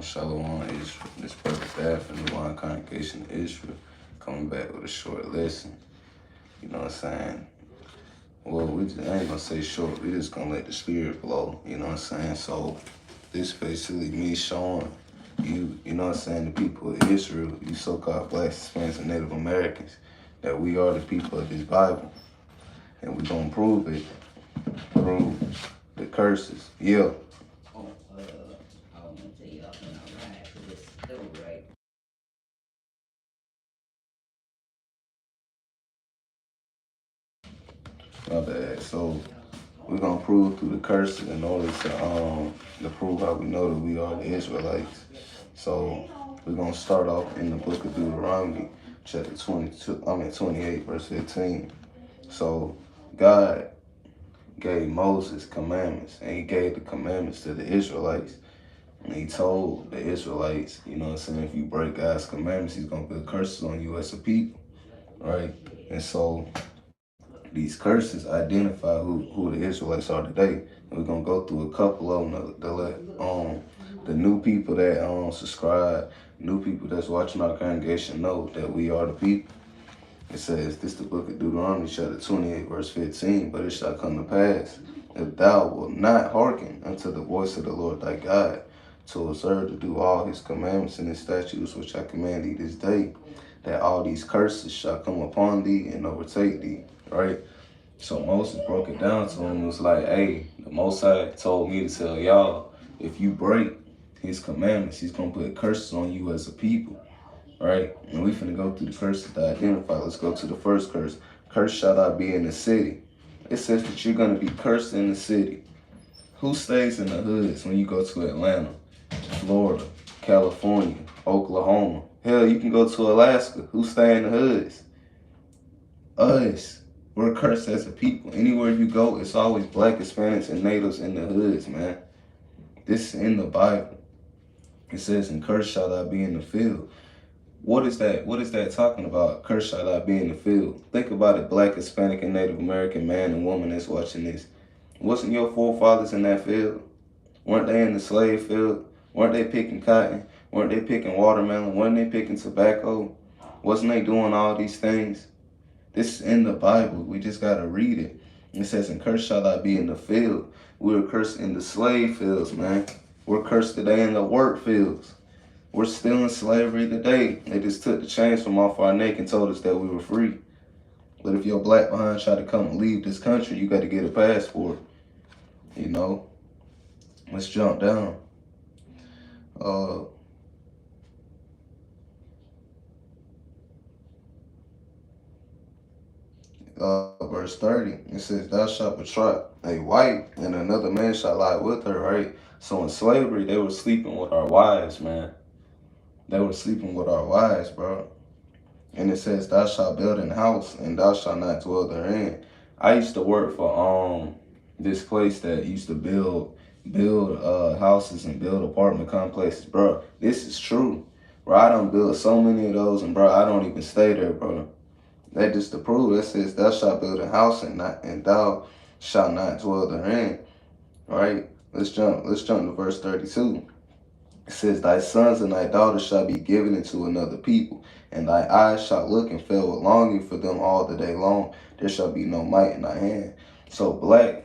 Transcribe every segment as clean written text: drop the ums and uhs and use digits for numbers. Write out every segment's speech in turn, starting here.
Shalom, Israel. This brother Dad from the Divine Congregation of Israel coming back with a short lesson. You know what I'm saying? Well, I ain't gonna say short. We just gonna let the spirit blow. You know what I'm saying? So this basically me showing you know what I'm saying, the people of Israel, you so-called blacks, Hispanics, and Native Americans, that we are the people of this Bible. And we gonna prove it through the curses. Yeah. My bad. So we're gonna prove through the curses in order to prove how we know that we are the Israelites. So we're gonna start off in the book of Deuteronomy, chapter 28, verse 15. So God gave Moses commandments, and he gave the commandments to the Israelites. And he told the Israelites, you know what I'm saying, if you break God's commandments, he's gonna put curses on you as a people, right? And so these curses identify who the Israelites are today. And we're gonna go through a couple of them to let the new people that subscribe, new people that's watching our congregation know that we are the people. It says, this the book of Deuteronomy, chapter 28, verse 15, but it shall come to pass, if thou wilt not hearken unto the voice of the Lord thy God, to observe to do all his commandments and his statutes which I command thee this day, that all these curses shall come upon thee and overtake thee. Right? So Moses broke it down to him. It was like, hey, the Most High told me to tell y'all, if you break his commandments, he's going to put curses on you as a people. Right? And we finna go through the curses to identify. Let's go to the first curse. Cursed shall thou be in the city. It says that you're going to be cursed in the city. Who stays in the hoods when you go to Atlanta, Florida, California, Oklahoma? Hell, you can go to Alaska. Who stay in the hoods? Us. We're cursed as a people. Anywhere you go, it's always black, Hispanics, and natives in the hoods, man. This is in the Bible. It says, and cursed shall thou be in the field. What is that? What is that talking about? Cursed shall thou be in the field. Think about it, black, Hispanic, and Native American man and woman that's watching this. Wasn't your forefathers in that field? Weren't they in the slave field? Weren't they picking cotton? Weren't they picking watermelon? Weren't they picking tobacco? Wasn't they doing all these things? This is in the Bible. We just got to read it. It says, and cursed shall thou be in the field. We were cursed in the slave fields, man. We're cursed today in the work fields. We're still in slavery today. They just took the chains from off our neck and told us that we were free. But if your black behind try to come and leave this country, you got to get a passport. You know? Let's jump down. Verse 30, it says, thou shalt betroth a wife, and another man shall lie with her, right? So in slavery, they were sleeping with our wives, man. They were sleeping with our wives, bro. And it says, thou shalt build an house, and thou shalt not dwell therein. I used to work for this place that used to build houses and build apartment complexes, bro. This is true, bro. I done built so many of those, and bro, I don't even stay there, bro. That just to prove, it says, thou shalt build a house and thou shalt not dwell therein. Right? Let's jump to verse 32. It says, thy sons and thy daughters shall be given into another people, and thy eyes shall look and fail with longing for them all the day long. There shall be no might in thy hand. So black,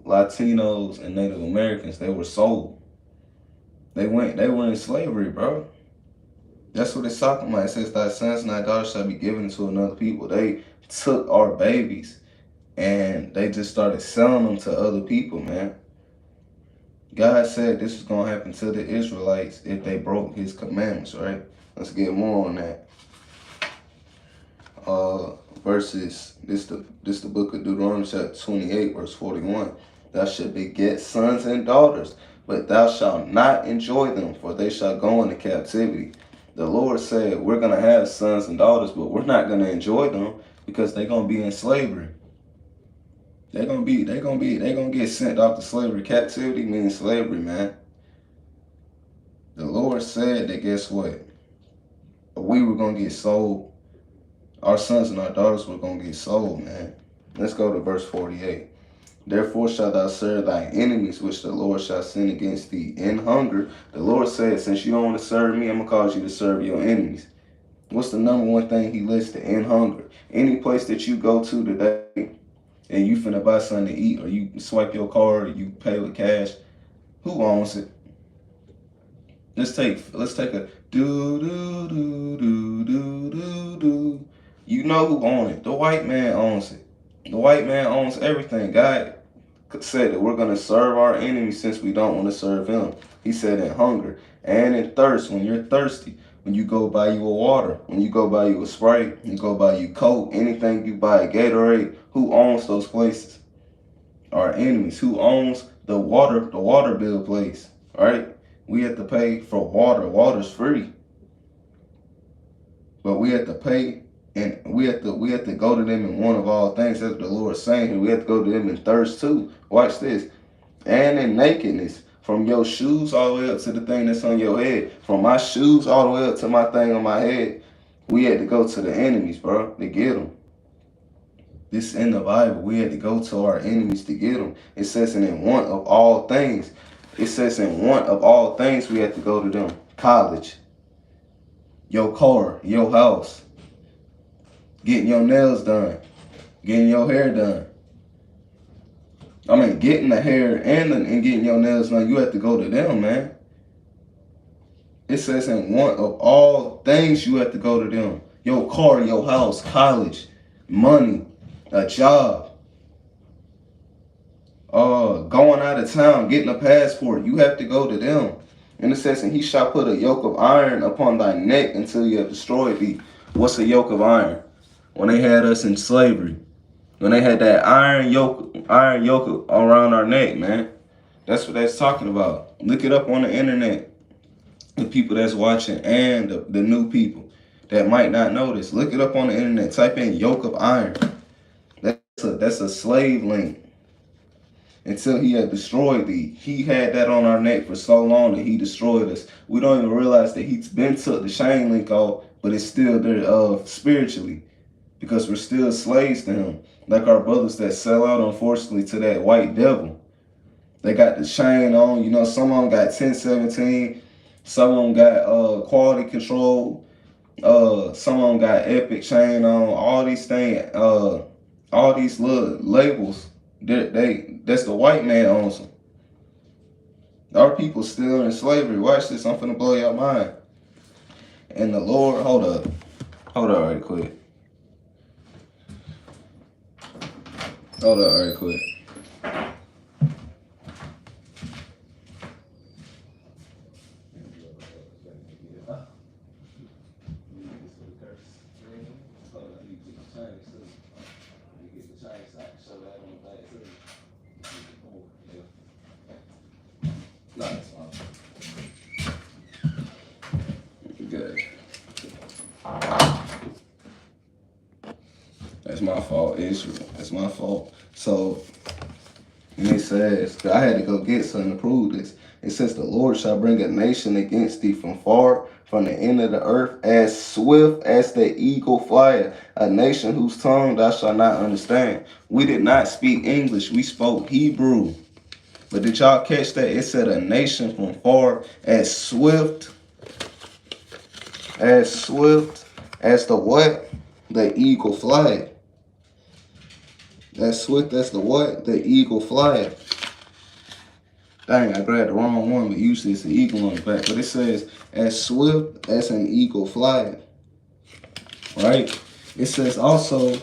Latinos, and Native Americans, they were sold. They were in slavery, bro. That's what it's talking about. It says, thy sons and thy daughters shall be given to another people. They took our babies and they just started selling them to other people, man. God said this was going to happen to the Israelites if they broke his commandments, right? Let's get more on that. Verses, this the book of Deuteronomy, chapter 28, verse 41. Thou shalt beget sons and daughters, but thou shalt not enjoy them, for they shall go into captivity. The Lord said we're going to have sons and daughters, but we're not going to enjoy them because they're going to be in slavery. They're going to get sent off to slavery. Captivity means slavery, man. The Lord said that, guess what? We were going to get sold. Our sons and our daughters were going to get sold, man. Let's go to verse 48. Therefore shalt thou serve thy enemies, which the Lord shall send against thee in hunger. The Lord said, since you don't want to serve me, I'm going to cause you to serve your enemies. What's the number one thing he listed? In hunger. Any place that you go to today and you finna buy something to eat, or you swipe your card, or you pay with cash, who owns it? Let's take a do do do do do do do. You know who owns it? The white man owns it. The white man owns everything. God said that we're gonna serve our enemies since we don't want to serve him. He said in hunger and in thirst. When you're thirsty, when you go buy you a water, when you go buy you a Sprite, you go buy you Coke, anything you buy, Gatorade, who owns those places? Our enemies. Who owns the water bill place, right? We have to pay for water. Water's free. But we have to pay, and we have to go to them in want of all things. That's what the Lord's saying here. We have to go to them in thirst too. Watch this. And in nakedness. From your shoes all the way up to the thing that's on your head. From my shoes all the way up to my thing on my head. We had to go to the enemies, bro, to get them. This is in the Bible. We had to go to our enemies to get them. It says in want of all things. It says in want of all things we have to go to them. College. Your car. Your house. Getting your nails done. Getting your hair done. I mean, getting the hair and getting your nails done, you have to go to them, man. It says in want of all things, you have to go to them. Your car, your house, college, money, a job, going out of town, getting a passport, you have to go to them. And it says, and he shall put a yoke of iron upon thy neck until you have destroyed thee. What's a yoke of iron? When they had us in slavery. When they had that iron yoke around our neck, man. That's what that's talking about. Look it up on the internet. The people that's watching and the new people that might not know this. Look it up on the internet. Type in yoke of iron. That's a slave link. Until he had destroyed thee. He had that on our neck for so long that he destroyed us. We don't even realize that he's been took the chain link off, but it's still there spiritually. Because we're still slaves to him. Like our brothers that sell out, unfortunately, to that white devil. They got the chain on. You know, some of them got 1017. Some of them got quality control. Some of them got epic chain on. All these things, all these little labels, that's the white man owns them. Our people still in slavery. Watch this. I'm finna blow your mind. And the Lord, hold up right quick. Hold up right quick. Good. That's my fault, Israel. That's my fault. So, and it says, I had to go get something to prove this. It says, the Lord shall bring a nation against thee from far, from the end of the earth, as swift as the eagle flieth, a nation whose tongue thou shalt not understand. We did not speak English. We spoke Hebrew. But did y'all catch that? It said a nation from far, as swift as the what? The eagle flieth. As swift as the what? The eagle flieth. Dang, I grabbed the wrong one, but usually it's the eagle on the back. But it says, as swift as an eagle flieth. Right? It says also,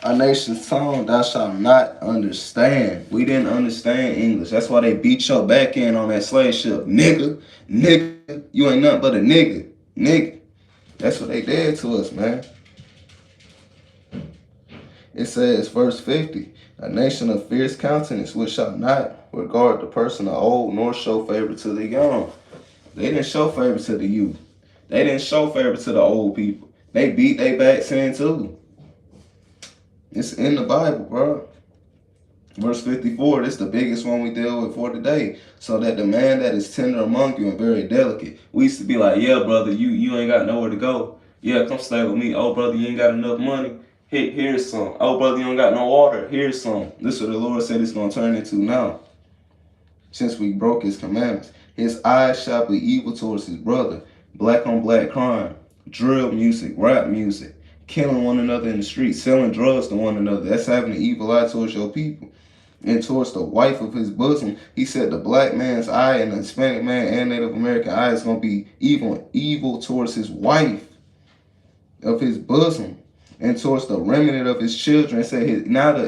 a nation's tongue thou shalt not understand. We didn't understand English. That's why they beat your back in on that slave ship. Nigga, you ain't nothing but a nigga. That's what they did to us, man. It says, verse 50, a nation of fierce countenance which shall not regard the person of old, nor show favor to the young. They didn't show favor to the youth. They didn't show favor to the old people. They beat their backs in too. It's in the Bible, bro. Verse 54, this is the biggest one we deal with for today. So that the man that is tender among you and very delicate. We used to be like, yeah, brother, you ain't got nowhere to go. Yeah, come stay with me. Oh, brother, you ain't got enough money. Here's some. Oh, brother, you don't got no water. Here's some. This is what the Lord said it's going to turn into now, since we broke his commandments. His eyes shall be evil towards his brother. Black on black crime. Drill music, rap music. Killing one another in the street. Selling drugs to one another. That's having an evil eye towards your people. And towards the wife of his bosom. He said the black man's eye and the Hispanic man and Native American eye is going to be evil towards his wife of his bosom. And towards the remnant of his children. It said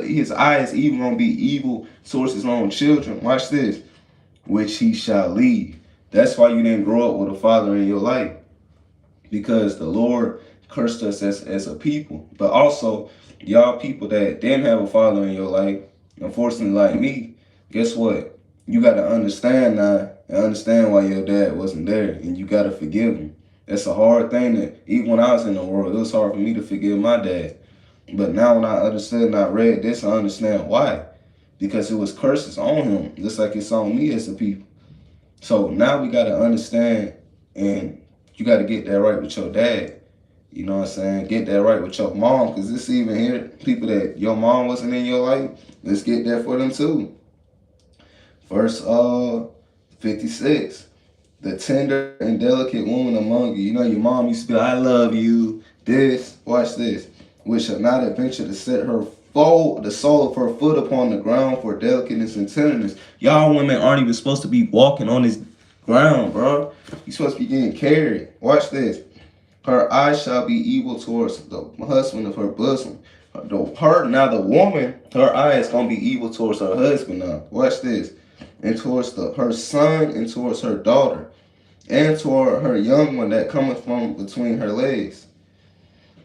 his eye is even going to be evil towards his own children. Watch this. Which he shall leave. That's why you didn't grow up with a father in your life. Because the Lord cursed us as a people. But also, y'all people that didn't have a father in your life, unfortunately like me, guess what? You got to understand now and understand why your dad wasn't there. And you got to forgive him. That's a hard thing that, even when I was in the world, it was hard for me to forgive my dad. But now when I understood and I read this, I understand why. Because it was curses on him, just like it's on me as a people. So now we got to understand, and you got to get that right with your dad. You know what I'm saying? Get that right with your mom, because this even here, people that your mom wasn't in your life, let's get that for them too. Verse 56. The tender and delicate woman among you. You know your mom used to be like, I love you. This, watch this. Which shall not adventure to set the sole of her foot upon the ground for delicateness and tenderness. Y'all women aren't even supposed to be walking on this ground, bro. You're supposed to be getting carried. Watch this. Her eyes shall be evil towards the husband of her bosom. Now the woman, her eye is going to be evil towards her husband now. Watch this. And towards her son and towards her daughter. And toward her young one that cometh from between her legs.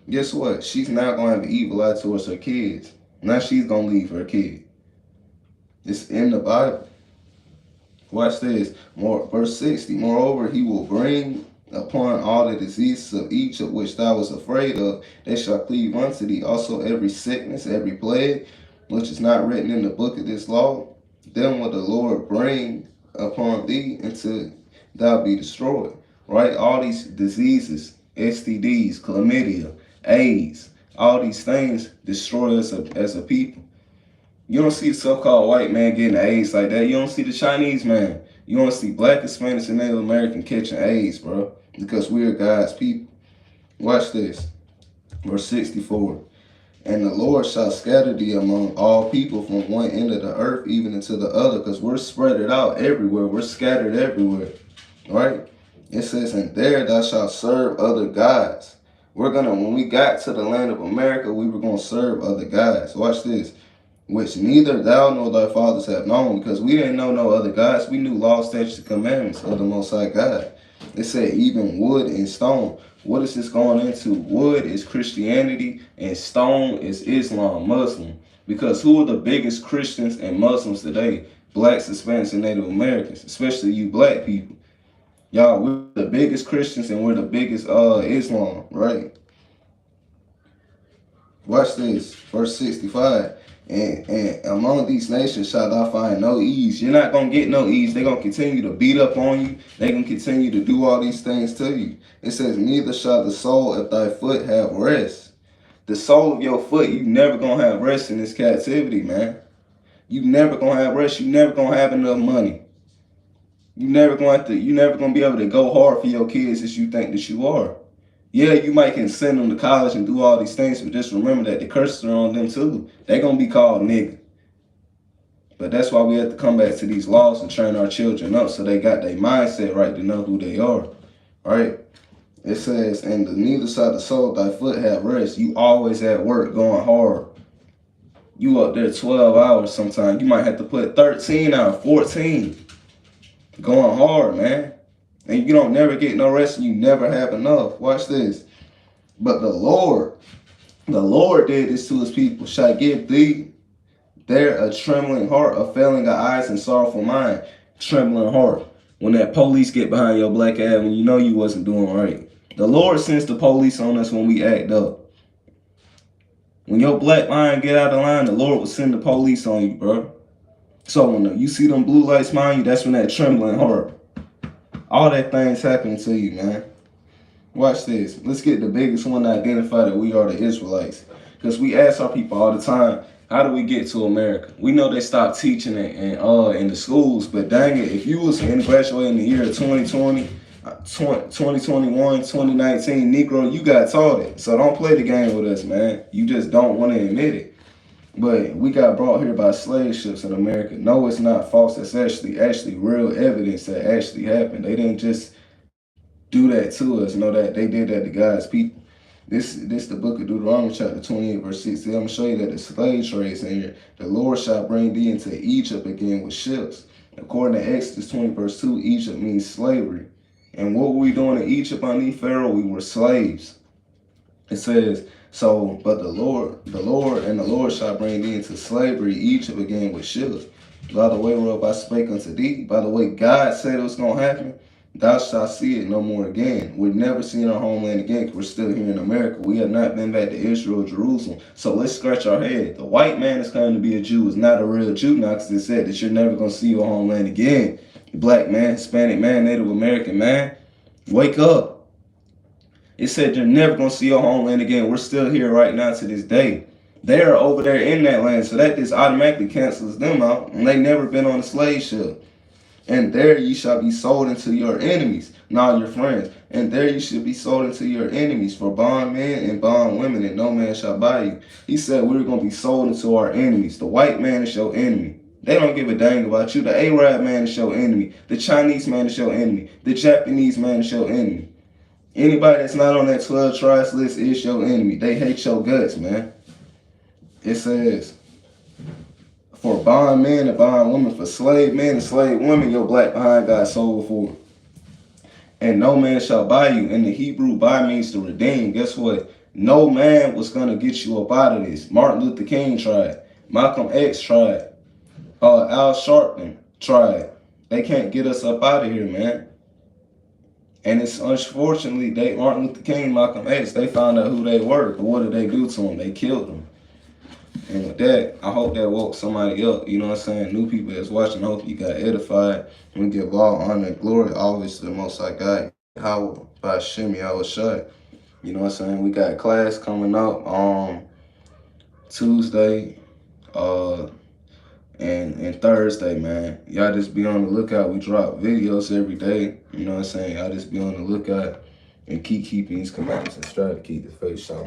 Guess what? She's not going to have an evil eye towards her kids. Now she's going to leave her kid. It's in the Bible. Watch this. Verse 60. Moreover, he will bring upon all the diseases of each of which thou was afraid of. They shall cleave unto thee. Also every sickness, every plague, which is not written in the book of this law. Then will the Lord bring upon thee until thou be destroyed. Right? All these diseases, STDs, chlamydia, AIDS, all these things destroy us as a people. You don't see the so-called white man getting AIDS like that. You don't see the Chinese man. You don't see black, Hispanics, and Native American catching AIDS, bro. Because we're God's people. Watch this. Verse 64. And the Lord shall scatter thee among all people from one end of the earth even unto the other. Because we're spread it out everywhere. We're scattered everywhere. Right? It says, and there thou shalt serve other gods. When we got to the land of America, we were going to serve other gods. Watch this. Which neither thou nor thy fathers have known, because we didn't know no other gods. We knew law, statutes, and commandments of the Most High God. It said even wood and stone. What is this going into? Wood is Christianity and stone is Islam, Muslim. Because who are the biggest Christians and Muslims today? Blacks, Hispanics, and Native Americans, especially you black people. Y'all, we're the biggest Christians and we're the biggest Islam, right? Watch this, verse 65. And among these nations shall thou find no ease. You're not going to get no ease. They're going to continue to beat up on you. They're going to continue to do all these things to you. It says, neither shall the sole of thy foot have rest. The sole of your foot, you never going to have rest in this captivity, man. You never going to have rest. You never going to have enough money. You never going to be able to go hard for your kids as you think that you are. Yeah, you might can send them to college and do all these things, but just remember that the curses are on them too. They're going to be called nigga. But that's why we have to come back to these laws and train our children up so they got their mindset right to know who they are. Right? It says, and neither shall the sole of thy foot have rest. You always at work going hard. You up there 12 hours sometimes. You might have to put 13 hours, 14. Going hard, man. And you don't never get no rest and you never have enough. Watch this. But the Lord did this to his people, shall give thee there a trembling heart, a failing of eyes and sorrowful mind. Trembling heart. When that police get behind your black ass, when you know you wasn't doing right. The Lord sends the police on us when we act up. When your black line get out of line, the Lord will send the police on you, bro. So when you see them blue lights behind you, that's when that trembling heart. All that things happening to you, man. Watch this. Let's get the biggest one to identify that we are the Israelites. Because we ask our people all the time, how do we get to America? We know they stopped teaching it in the schools, but dang it, if you was in graduate in the year 2020, 2021, 2019, Negro, you got taught it. So don't play the game with us, man. You just don't want to admit it. But we got brought here by slave ships in America. No, it's not false. It's actually real evidence that actually happened. They didn't just do that to us. Know that they did that to God's people. This the book of Deuteronomy chapter 28 verse 16. I'm gonna show you that the slave trades in here. The Lord shall bring thee into Egypt again with ships. According to Exodus 20 verse 2, Egypt means slavery. And what were we doing in Egypt underneath Pharaoh? We were slaves. It says, so, but the Lord shall bring thee into slavery, Egypt again with ships. By the way, whereof I spake unto thee, by the way God said it was going to happen, thou shalt see it no more again. We're never seeing our homeland again because we're still here in America. We have not been back to Israel, Jerusalem. So let's scratch our head. The white man is claiming to be a Jew is not a real Jew now because it said that you're never going to see your homeland again. Black man, Hispanic man, Native American man, wake up. It said you're never going to see your homeland again. We're still here right now to this day. They're over there in that land, so that just automatically cancels them out. And they never been on a slave ship. And there you shall be sold into your enemies, not your friends. And there you should be sold into your enemies for bondmen and bondwomen, and no man shall buy you. He said we're going to be sold into our enemies. The white man is your enemy. They don't give a dang about you. The Arab man is your enemy. The Chinese man is your enemy. The Japanese man is your enemy. Anybody that's not on that 12 tribes list is your enemy. They hate your guts, man. It says, for bond men and bond women, for slave men and slave women, your black behind got sold for. And no man shall buy you. In the Hebrew, buy means to redeem. Guess what? No man was going to get you up out of this. Martin Luther King tried. Malcolm X tried. Al Sharpton tried. They can't get us up out of here, man. And it's unfortunately, Martin Luther King, Malcolm X, they found out who they were. But what did they do to them? They killed them. And with that, I hope that woke somebody up. You know what I'm saying? New people that's watching, I hope you got edified. We give all honor and glory always to the Most High God. How by Shimmy, I was shot. You know what I'm saying? We got class coming up on Tuesday and Thursday, man. Y'all just be on the lookout. We drop videos every day. You know what I'm saying? Y'all just be on the lookout and keep keeping these commandments and strive to keep the faith. Shalom.